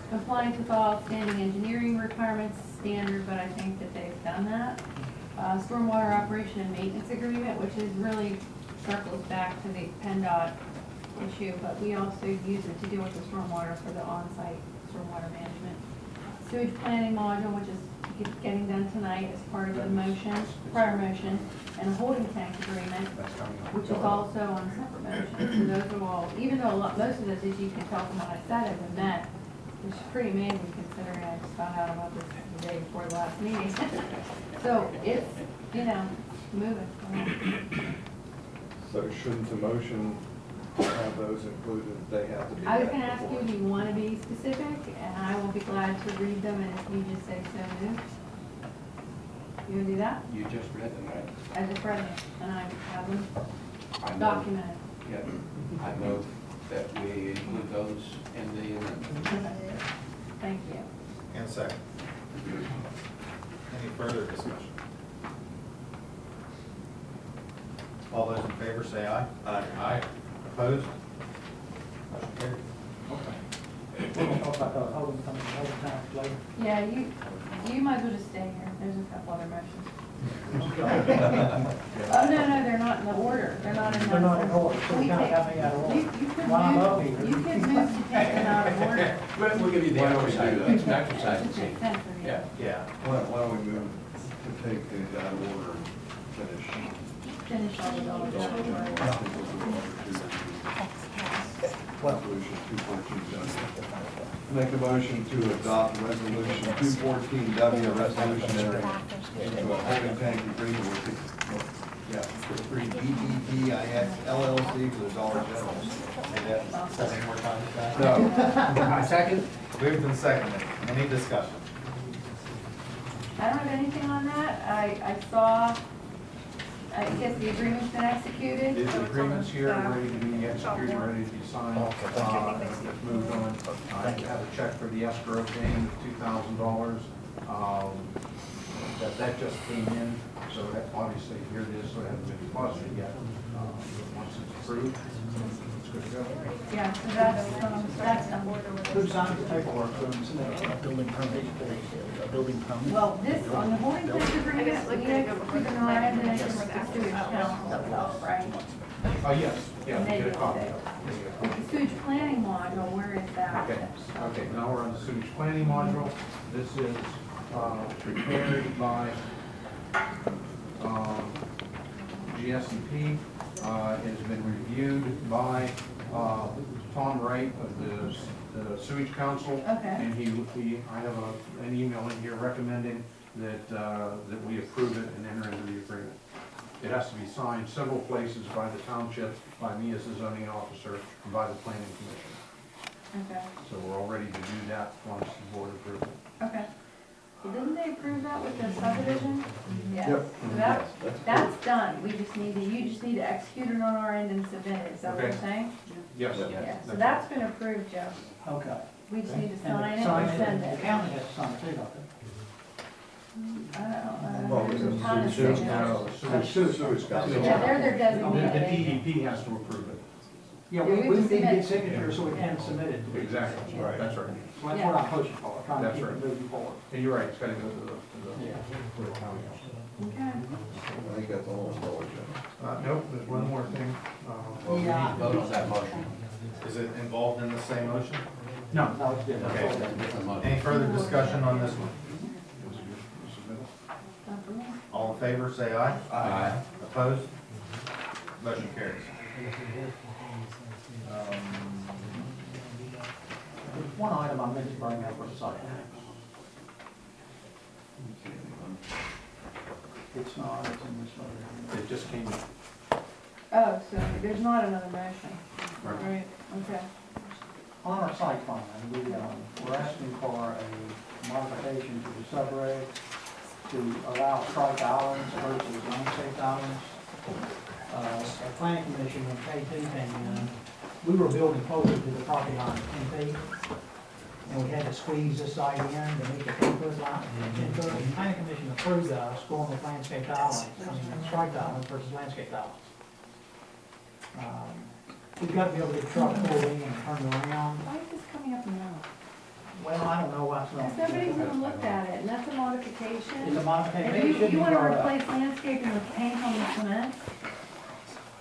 Compliance with all outstanding engineering requirements, standard, but I think that they've done that. Stormwater operation and maintenance agreement, which is really circles back to the PennDOT issue, but we also use it to deal with the stormwater for the on-site stormwater management. Sewage planning module, which is getting done tonight as part of the motion, prior motion, and a holding tank agreement, which is also on a separate motion. So those are all, even though most of those, as you can tell from what I said, have been met, which is pretty amazing considering I just found out about this the day before the last meeting. So it's, moving. So shouldn't the motion have those included? They have to be. I was gonna ask you, do you want to be specific? And I will be glad to read them, and if you just say so moved. You gonna do that? You just read them, right? I just read them, and I have them I know- documented. Yeah, I know that we include those in the amendment. Thank you. And second. Any further discussion? All those in favor say aye. Aye. Aye. Opposed? Motion carries. We're gonna talk about the holding time later. Yeah, you might as well just stay here. There's a couple other motions. Oh, no, they're not in the order. They're not in the. They're not in order, so we kind of got me out of You order. could While I'm up move, here. you could move to take them out of order. We'll give you the Why don't we do exercise, that? it's an exercise to It see. makes sense for me. Yeah. Yeah. Why don't we move to take these out of order and finish? Finish all the dollars. Resolution 214W. Make a motion to adopt resolution 214W, a resolution entering into a holding tank agreement with the, DDPIX LLC for the Dollar General. Say that 7 more times, guys. No. Second? Moved and seconded. Any discussion? I don't have anything on that. I saw, I guess the agreement's been executed. The agreement's here, ready to be executed, ready to be signed. It's moved on. I have a check for the escrow payment of $2,000. That just came in, so that obviously here it is, so it hasn't been deposited yet. Once it's approved, it's good to go. Yeah, so that's done. Who signed the paperwork for them? Building permit. Building permit. Well, this, on the holding tank agreement, we have to put an item in it with the sewage council, right? Yes, yeah, And they get a did copy. it. With the sewage planning module, where is that? Okay, now we're on the sewage planning module. This is prepared by GS&P. It has been reviewed by Tom Wright of the Sewage Council. Okay. And I have an email in here recommending that we approve it and enter into the agreement. It has to be signed several places by the township, by me as the zoning officer, and by the planning commission. Okay, So we're all ready to do that once the board approves it. okay. Well, didn't they approve that with the subdivision? Yes. Yep. So that's done. We just need to, you just need to execute it on our end and submit it. Is that what you're Okay. saying? Yes. Yeah, so that's been approved, Joe. Okay. We just need to And sign it sign and send The it. county has to sign it too, don't Well, There's it's a ton of the sewage signatures. council. Sewage council. Yeah, they're their The designated. DEP has to approve it. they? Yeah, Yeah, we we need to submit. get signatures so we can submit it. Exactly, Right. that's right. So that's what I'm pushing for, trying to That's keep right. it moving forward. And you're right, it's gotta go to the Yeah. county. Okay. I think that's the whole story, Jim. Nope, there's one more thing. Well, we need to vote on that motion. Is it involved in the same motion? No. No, it's different. Okay. Different motion. Any further discussion on this one? All in favor, say aye. Aye. Opposed? Motion carries. There's one item I meant to bring up for the site. It's not, it's in this one. It just came in. Oh, so there's not another motion. Right. Right, okay. On our site plan, we're asking for a modification to the subregs to allow striped islands versus landscaped islands. At planning commission, when K2 came in, we were building closer to the property line of 10 feet. And we had to squeeze this site in to meet the 10-foot line. 10 foot. And planning commission approved us going with landscaped islands, striped islands versus landscaped islands. We've got to be able to get truck pulled in and turned around. Why is this coming up now? modification? It's a modification. If It should you be wanna brought up. replace landscaping with paint on the cement?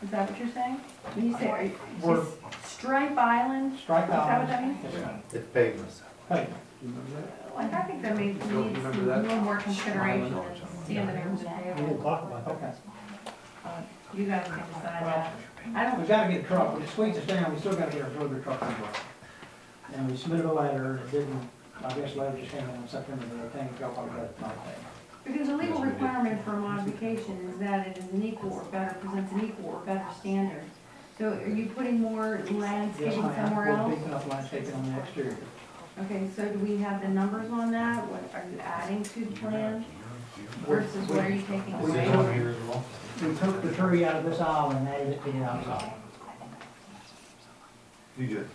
Is that what you're saying? When you say, We're- just stripe island? Strike Is that what islands. that means? Yes, ma'am. It's pavement. Hey, Like, I think that needs a little more consideration than standing over the table. okay. You guys can decide that. I We've don't, gotta get a truck, when it squeezes us down, we still gotta get our delivery truck to work. And we submitted a letter, it didn't, I guess letter just came in on September the 18th, y'all probably got it tonight. because the legal requirement for a modification is that it is an equal or better, presents an equal or better standard. So are you putting more Yes, landscaping ma'am, somewhere we're else? beefing up landscaping on the exterior. Okay, so do we have the numbers on that? What are you adding to the plan? Versus what are you taking We away? took- We took the tree out of this aisle and added it to the outside. You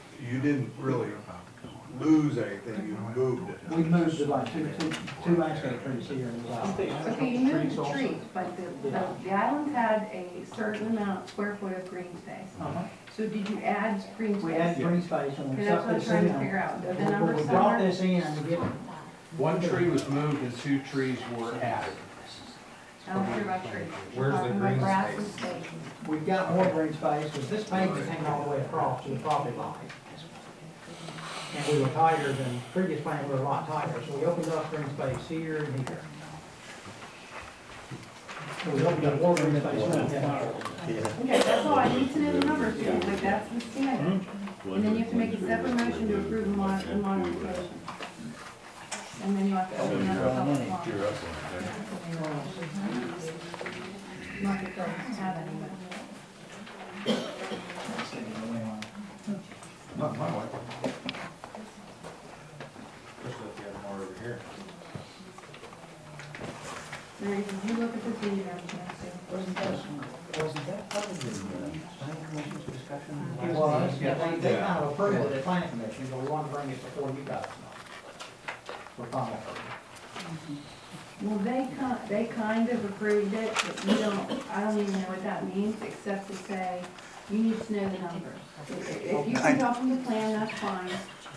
didn't really lose anything, you moved it. We moved it like two landscape trees here in the aisle. Okay, you moved the trees, but the islands had a certain amount, square foot of green space. Uh-huh. So did you add green space? We had green space and we Okay, that's sucked what I'm this trying in. to figure out. Are the When numbers we brought somewhere? this in and get, One tree was moved and 2 trees were added. I don't care about trees. Where's the Talking about green grass space? and space. we've got more green space, because this pavement hanging all the way across to the property line. And we were tighter than, previous plan, we were a lot tighter, so we opened up green space here and here. So we opened up more green space than we had before. Okay, that's all, I need to know the numbers, because like that's the standard. And then you have to make a separate motion to approve the modification. And then you have to open that up. Market doesn't have any, but. Not my wife. Especially if you have more over here. Mary, did you look at this video? It was, yeah, they kind of approved it at planning commission, but we wanted to bring it before you guys. For final approval. Well, they kind of approved it, but you don't, I don't even know what that means, except to say, you need to know the numbers. If you can tell from the plan, that's fine,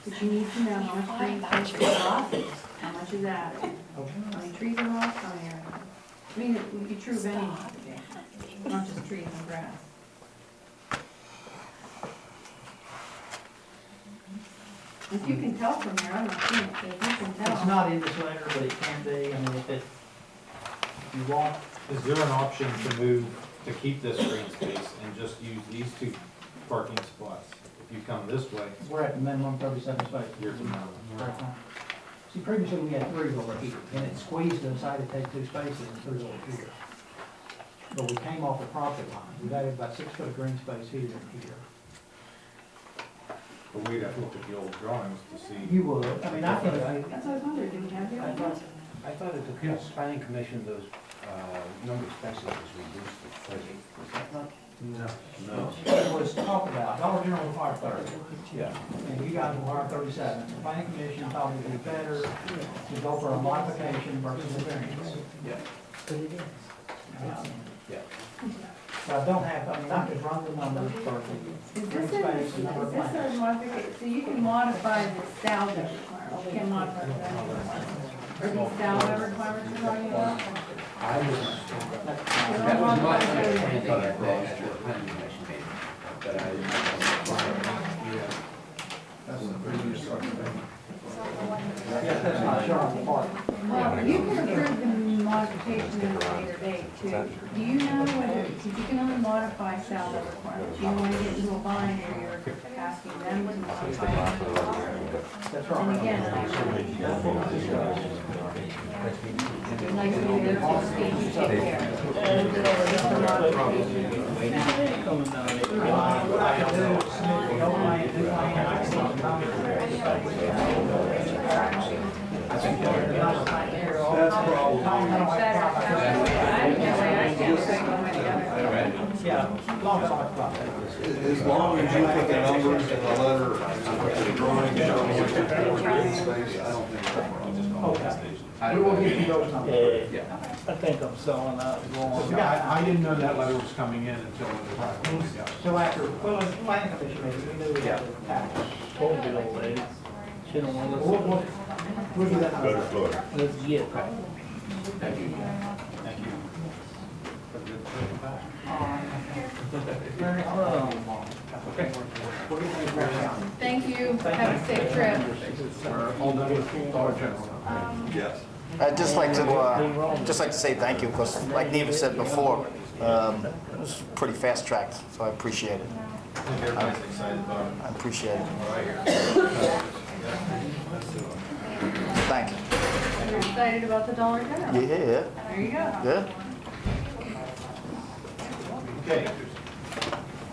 but you need to know how much green space is lost, how much is added, how many trees are lost, how many are. I mean, it would be true of any modification, not just trees and grass. If you can tell from here, I'm not seeing it, but if you can tell. It's not in this letter, but it can be, I mean, if you want, Is there an option to move, to keep this green space and just use these 2 parking spots? If you come this way, we're at the minimum 37 spaces. here's the minimum. See, previously we had 3 over here, and it squeezed and decided to take 2 spaces and put it over here. But we came off the property line, we've added about 6 foot of green space here and here. But we'd have to look at the old drawings to see. You would, I mean, I can, That's what I was wondering, do we have the I other thought, ones? I thought at the planning commission, those, number of spaces was reduced to 30. Was that not? No. it was talked about, Dollar General required 30. Yeah. And you guys require 37. The planning commission thought it would be better to go for a modification versus a variance. Yeah. Yeah. But I don't have, I mean, I could run the numbers for the Is green this space and number of a plants. modification, so you can modify the salvage requirement, you can modify the zoning requirement. Or the salvage requirements you're talking about? I was, You That don't was my modify understanding zoning. at the planning commission meeting, but I. That's the previous subdivision. Yes, that's not showing the part. Well, you can approve the modification at a later date too. Do you know whether, because you can only modify salvage requirements, you want to get into a bind where you're asking them to modify it. That's And right. again, like, there's a stage you take care That's probably, Yeah, long talk about that. as long as you put the numbers in the letter, the drawing, showing what you're for green space, I don't think that's a problem. Okay. We will get you those numbers. I think I'm selling out. Yeah, I didn't know that letter was coming in until it was right. So after, well, the planning commission meeting, we knew we had to tax. Told the old lady. She don't want to We'll do that. Let's get. Thank you. Thank you. Have a good trip back. Thank you, have a safe trip. We're all done with Dollar General now. Yes. I'd just like to say thank you, because like Neva said before, it was pretty fast tracked, so I appreciate it. I think everybody's excited about it. I appreciate it. What I hear. Thank you. You're excited about the Dollar General? Yeah, There you go. yeah. Okay.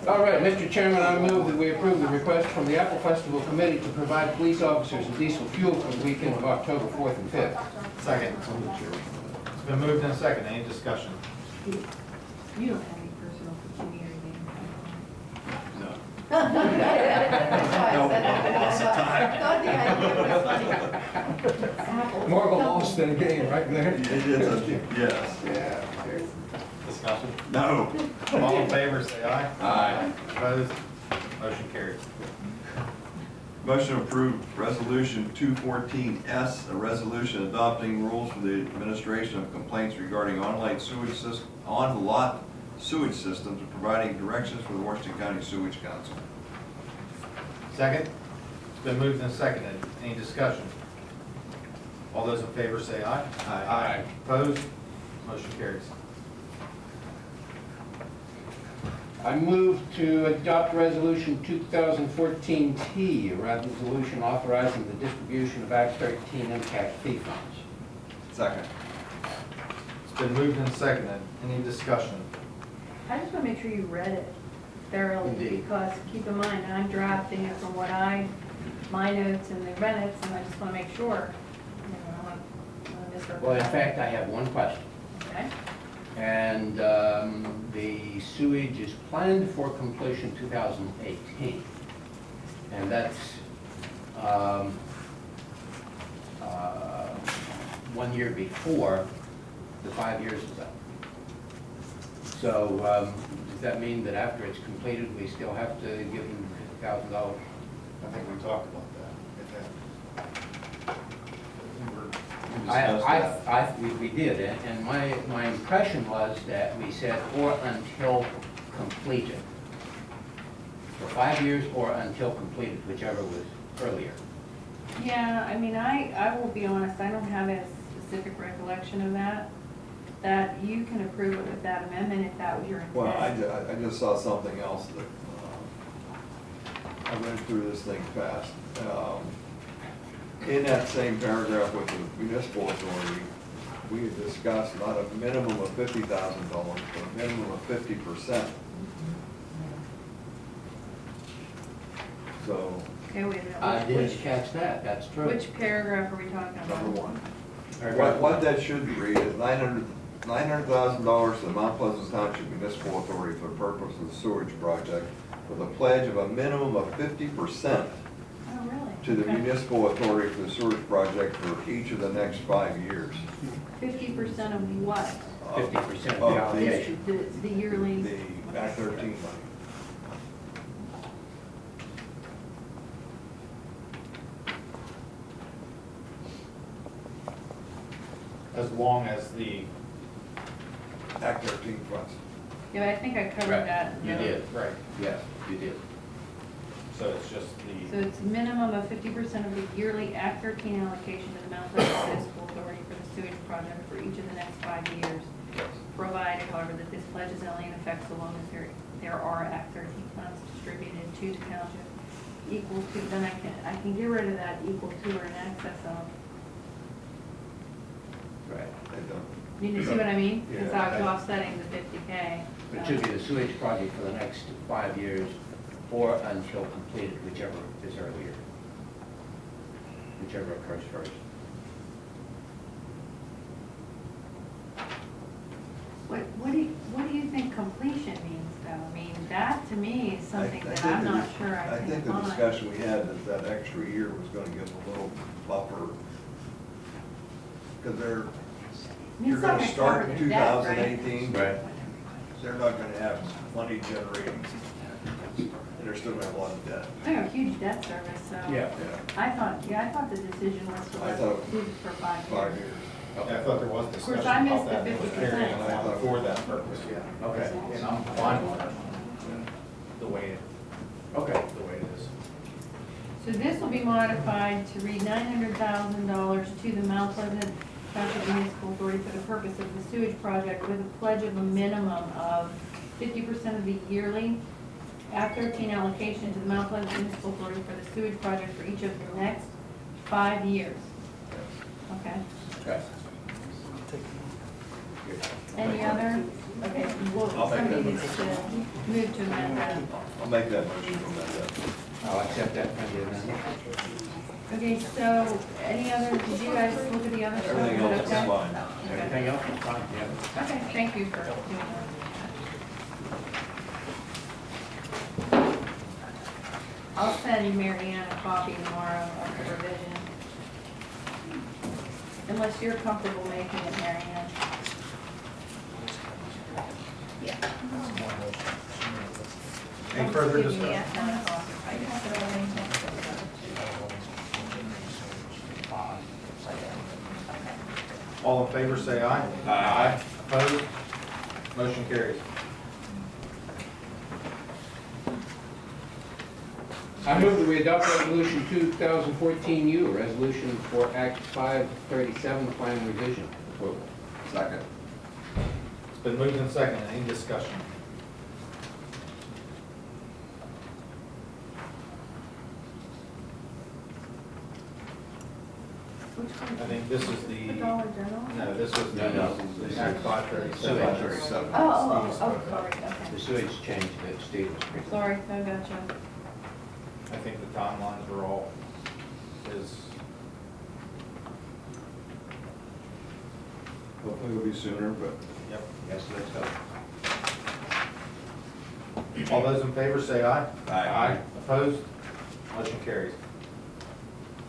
All right, Mr. Chairman, I move that we approve the request from the Apple Festival Committee to provide police officers with diesel fuel for the weekend of October 4th and 5th. Second. It's been moved and second. Any discussion? You don't have any personal pecuniary gain. No. That's why I said that. I thought the idea was funny. More of a loss than a gain, right there. It is, yes. Yeah. Discussion? No. All in favor, say aye. Aye. Opposed? Motion carries. Motion to approve Resolution 214S, a resolution adopting rules for the administration of complaints regarding on-lot sewage systems and providing directions for the Washington County Sewage Council. Second? It's been moved and seconded. Any discussion? All those in favor say aye. Aye. Opposed? Motion carries. I move to adopt Resolution 2014T, a resolution authorizing the distribution of Act 13 MCAC fee funds. Second. It's been moved and seconded. Any discussion? I just want to make sure you read it thoroughly, Indeed. because keep in mind, I'm drafting it from my notes and the minutes, and I just want to make sure. I don't want to misrepresent. Well, in fact, I have one question. Okay. And the sewage is planned for completion 2018. And that's 1 year before the 5 years is up. So does that mean that after it's completed, we still have to give them $50,000? I think we talked about that. We did, and my impression was that we said or until completed. For 5 years or until completed, whichever was earlier. Yeah, I mean, I will be honest, I don't have a specific recollection of that you can approve it with that amendment if that was your intent. Well, I just saw something else that, I went through this thing fast. In that same paragraph with the municipal authority, we had discussed not a minimum of $50,000, but a minimum of 50%. So, Okay, wait a minute. I did catch that, that's true. Which paragraph are we talking about? number one. Paragraph What that should read is $900,000 to the Mount Pleasant Township Municipal Authority for the purpose of the sewage project, with a pledge of a minimum of 50% Oh, really? to the Okay. municipal authority for the sewage project for each of the next 5 years. 50% of what? 50% of the Of the- obligation. The yearly, The Act 13 money. As long as the, Act 13 funds. yeah, but I think I covered Right. that. You did, right, yes, you did. so it's just So the, it's minimum of 50% of the yearly Act 13 allocation to the Mount Pleasant Municipal Authority for the sewage project for each of the next 5 years. Provided, however, that this pledge is only in effect so long as there are Act 13 funds distributed to the township equal to, then I can get rid of that equal to or in excess of. Right. They don't. You see what I mean? Because Yeah, I was I- offsetting the 50K. It should be the sewage project for the next 5 years or until completed, whichever is earlier. Whichever occurs first. What do you think completion means, though? I mean, that to me is something I that think I'm the- not sure I I can think the find. discussion we had is that extra year was gonna give them a little buffer. Because I mean, you're it's not gonna start cover in the debt, right? 2018. Right. They're not gonna have money generating, and they're still gonna have a lot of debt. They have a huge debt service, so. Yeah. Yeah, I thought the decision was to I let thought do it for 5 years. 5 years. I thought there was course, discussion I missed about that, the and it was 50%. carrying along for that purpose, yeah. Okay, And I'm fine with it, the way okay. it is. So this will be modified to read $900,000 to the Mount Pleasant Township Municipal Authority for the purpose of the sewage project with a pledge of a minimum of 50% of the yearly Act 13 allocation to the Mount Pleasant Municipal Authority for the sewage project for each of the next 5 years. Okay. Okay. Any other? Okay, well, I'll make somebody that needs to move to amend that. I'll make that motion from that. I'll accept that friendly amendment. Okay, so any other, did you guys look at the other stuff? Everything else is Okay. fine. Everything else is fine, yeah. Okay, thank you for doing that. I'll send Mary Ann a copy tomorrow of the revision. Unless you're comfortable making it, Mary Ann. Yeah. Any further Give me discussion? a copy. I guess it All in favor, say aye. Aye. Opposed? Motion carries. I move that we adopt resolution 2014U, resolution for Act 537 plan revision approval. Second. It's been moved and seconded. Any discussion? Which one? I think this is The the, Dollar General? no, this was No, the Act 537. Sewage. Oh, sorry, The okay. sewage change that Steve was presenting. Sorry, I gotcha. I think the timelines are all, is, Hopefully it'll be sooner, but yep. Yes, let's go. All those in favor, say aye. Aye. Opposed? Motion carries.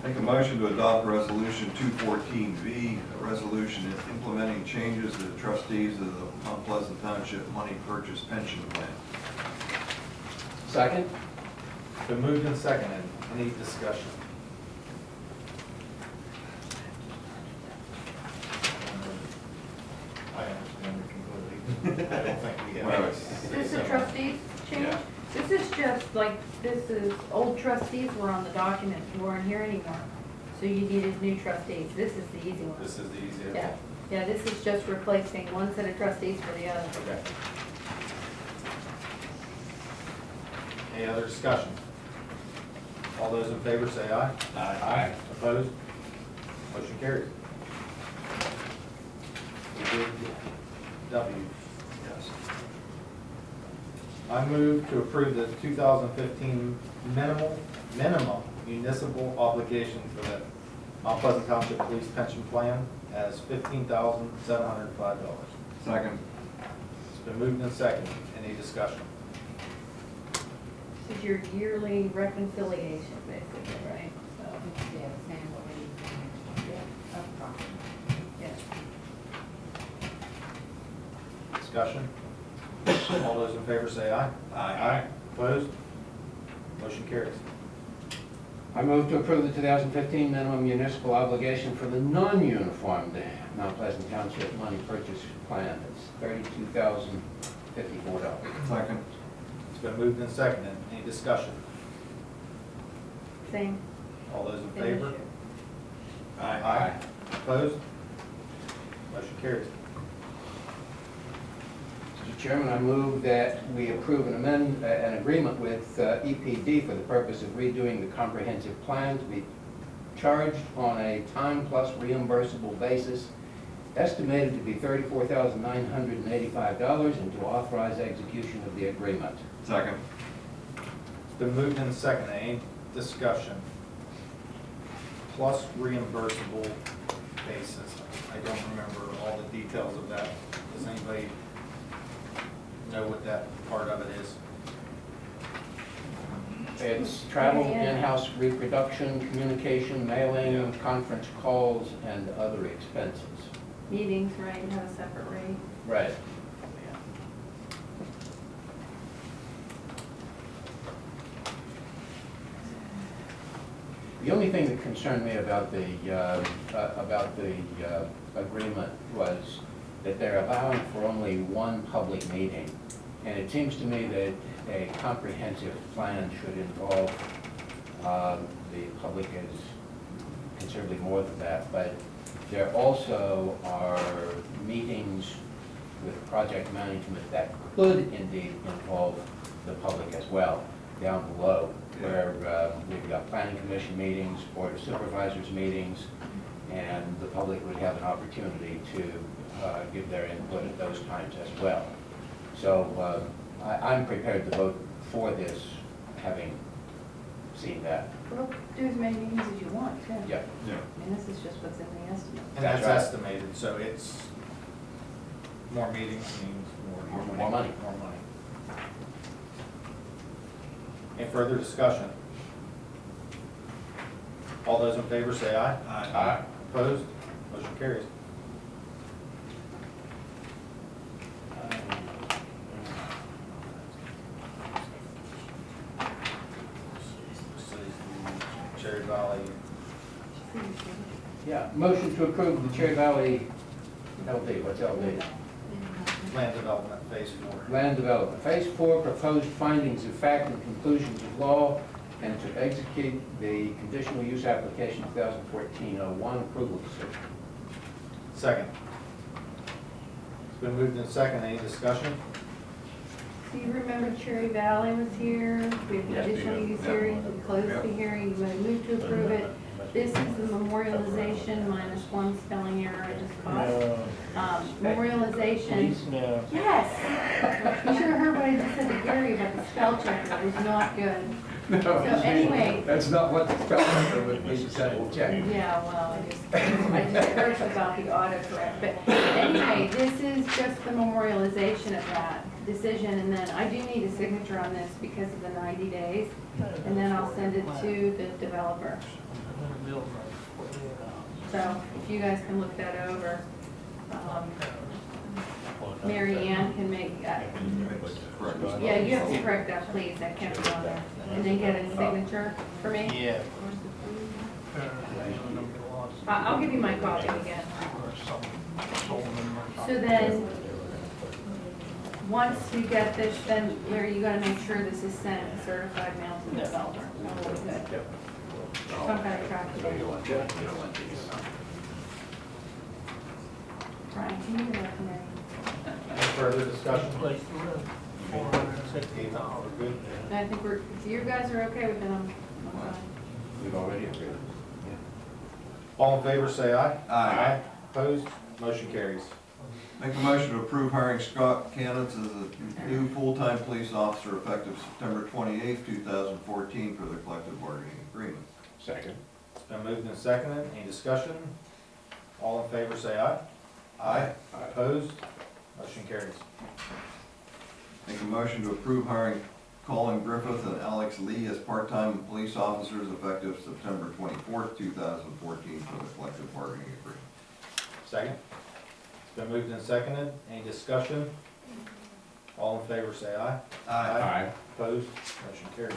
make a motion to adopt resolution 214V, a resolution implementing changes to the trustees of the Mount Pleasant Township Money Purchase Pension Plan. Second? Been moved and seconded. Any discussion? I understand it completely. I don't think we Well, have. it's- Is this the trustees change? Yeah. This is just like, this is, old trustees were on the document, who aren't here anymore. So you needed new trustees. This is the easy one. This is the easiest. Yeah, yeah, this is just replacing one set of trustees for the other. Okay. Any other discussion? All those in favor say aye. Aye. Opposed? Motion carries. We did W. Yes. I move to approve the 2015 minimum municipal obligation for the Mount Pleasant Township Police Pension Plan as $15,705. Second. It's been moved and seconded. Any discussion? This is your yearly reconciliation, basically, right? So, Yeah, the same what we, yeah. Discussion? All those in favor say aye. Aye. Opposed? Motion carries. I move to approve the 2015 minimum municipal obligation for the non-uniformed Mount Pleasant Township Money Purchase Plan. It's $32,054. Second. It's been moved and seconded. Any discussion? Same, All those in same favor? issue. Aye. Opposed? Motion carries. Mr. Chairman, I move that we approve an agreement with EPD for the purpose of redoing the comprehensive plan to be charged on a time plus reimbursable basis, estimated to be $34,985, and to authorize execution of the agreement. Second. It's been moved and seconded. Any discussion? Plus reimbursable basis. I don't remember all the details of that. Does anybody know what that part of it is? It's travel, Yeah. in-house reproduction, communication, mailing, conference calls, and other expenses. Meetings, right, you have a separate rate. Right. The only thing that concerned me about the agreement was that they're allowing for only one public meeting. And it seems to me that a comprehensive plan should involve the public as considerably more than that. But there also are meetings with project management that could indeed involve the public as well, down below, where we've got planning commission meetings, board of supervisors meetings, and the public would have an opportunity to give their input at those times as well. So I'm prepared to vote for this, having seen that. Well, do as many meetings as you want, too. Yeah. Yeah. I mean, this is just what's in the estimate. And that's That's right. estimated, so it's more meetings means more money. More money. More money. Any further discussion? All those in favor say aye. Aye. Opposed? Motion carries. Cherry Valley, Yeah, motion to approve the Cherry Valley LD, what's LD? Land Development Phase 4. Land Development, Phase 4, proposed findings of fact and conclusions of law, and to execute the conditional use application 2014-01 approval decision. Second. It's been moved in second. Any discussion? Do you remember Cherry Valley was here? We had Yes, additional use hearing, we closed the hearing, you want to move to approve it. This is the memorialization minus one spelling error I just caught. Memorialization. Yes! You should have heard what I just said to Gary about the spell checker, it was not good. So anyway. That's not what the spelling checker would be, double check. Yeah, well, I just heard about the autocorrect, but anyway, this is just the memorialization of that decision, and then I do need a signature on this because of the 90 days, and then I'll send it to the developer. So, if you guys can look that over, Mary Ann can make, yeah, you have to correct that, please, that can't be on there, and then get a signature for me. Yeah. I'll give you my copy again. So then, once you get this, then Larry, you gotta make sure this is sent certified mail to the developer. Some kind of track. Brian, can you do that for me? Any further discussion? We're good. And I think we're, if you guys are okay with it, I'm fine. We've already agreed. All in favor, say aye. Aye. Opposed? Motion carries. Make a motion to approve hiring Scott Cannons as a new full-time police officer effective September 28th, 2014 for the collective bargaining agreement. Second. It's been moved and seconded. Any discussion? All in favor, say aye. Aye. Opposed? Motion carries. Make a motion to approve hiring Colin Griffith and Alex Lee as part-time police officers effective September 24th, 2014 for the collective bargaining agreement. Second. It's been moved and seconded. Any discussion? All in favor, say aye. Aye. Opposed? Motion carries.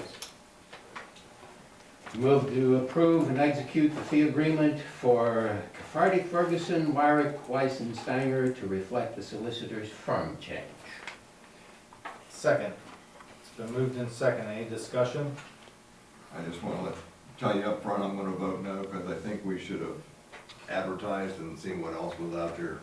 Move to approve and execute the fee agreement for Caffarty Ferguson, Wyrick, Weiss, and Stanger to reflect the solicitor's firm change. Second. It's been moved and seconded. Any discussion? I just want to tell you up front, I'm going to vote no because I think we should have advertised and seen what else was out there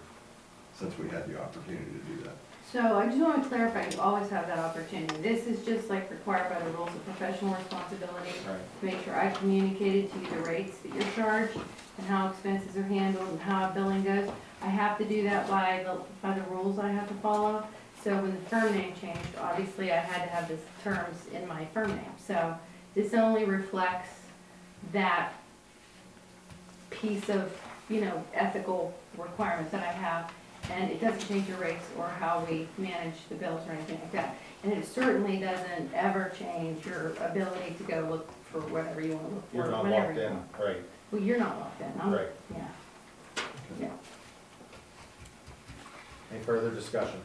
since we had the opportunity to do that. So I just want to clarify, you always have that opportunity. This is just like required by the rules of professional responsibility. Right. To make sure I communicated to you the rates that you're charged and how expenses are handled and how billing goes. I have to do that by the rules I have to follow. So when the firm name changed, obviously I had to have the terms in my firm name. So this only reflects that piece of, ethical requirements that I have. And it doesn't change your rates or how we manage the bills or anything like that. And it certainly doesn't ever change your ability to go look for whatever you want to look for. You're not whenever locked you in. want. Right. Well, you're not locked in. I'm, Right. Yeah. Yeah. Any further discussion?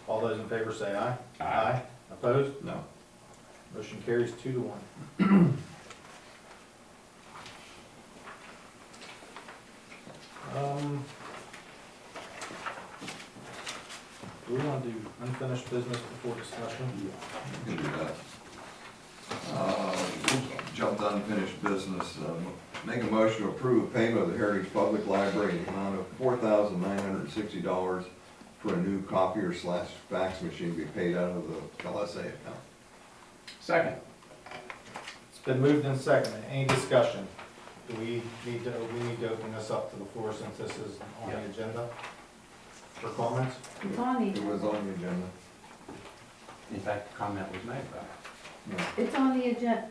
All those in favor say aye. Aye. Opposed? No. Motion carries 2-1. unfinished business before discussion? We can do that. Jump to unfinished business. Make a motion to approve payment of the Heritage Public Library in the amount of $4,960 for a new copier / fax machine to be paid out of the LSA account. Second. It's been moved and seconded. Any discussion? Do we need to open this up to the floor since this is on the agenda for comments? It's on the It was agenda. on the agenda. In fact, the comment was made about it. No. It's on the agenda.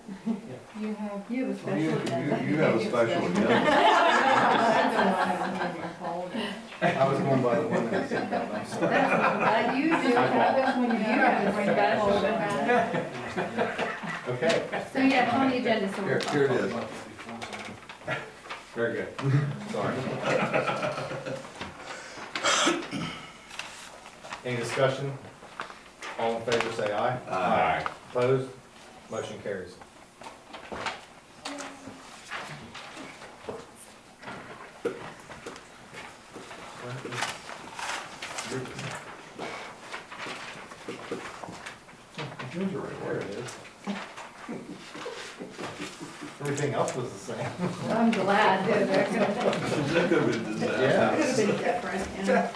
You have. You have a special agenda. You have a special agenda. I was going by the one that's in there, I'm sorry. That's, you just have this when you have a special agenda. Okay, So yeah, it's on the agenda, so we're. Here it is. very good. Sorry. Any discussion? All in favor, say aye. Aye. Opposed? Motion carries. Yours are right There it is. Everything else was the same. I'm glad that that could have That could have been a disaster. been different, yeah.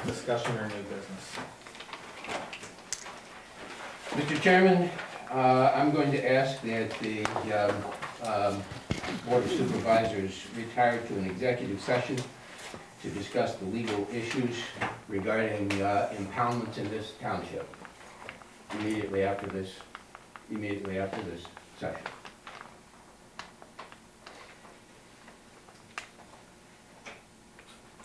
Discussion or new business? Mr. Chairman, I'm going to ask that the Board of Supervisors retire to an executive session to discuss the legal issues regarding impoundments in this township immediately after this session.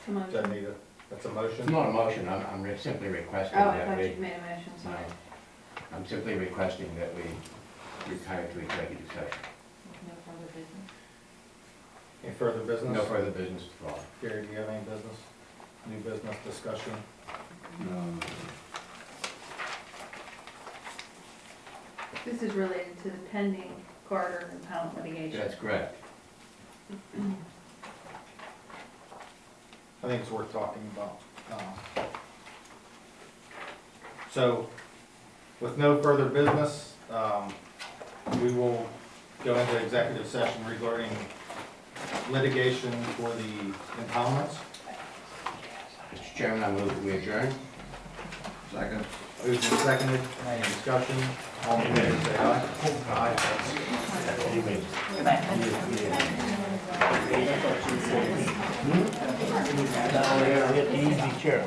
Come on. Does that need that's a motion? It's not a motion, I'm simply requesting Oh, I that thought we, you made a motion, sorry. I'm simply requesting that we retire to executive session. No further business. Any further business? No further business to follow. Gary, do you have any business? New business discussion? No. This is related to the pending Carter and Pound litigation. That's correct. I think it's worth talking about. So, with no further business, we will go into executive session regarding litigation for the impoundments. Mr. Chairman, I move that we adjourn. Second. Moved and seconded, any discussion? All in favor, say aye. Aye. Get the easy chair.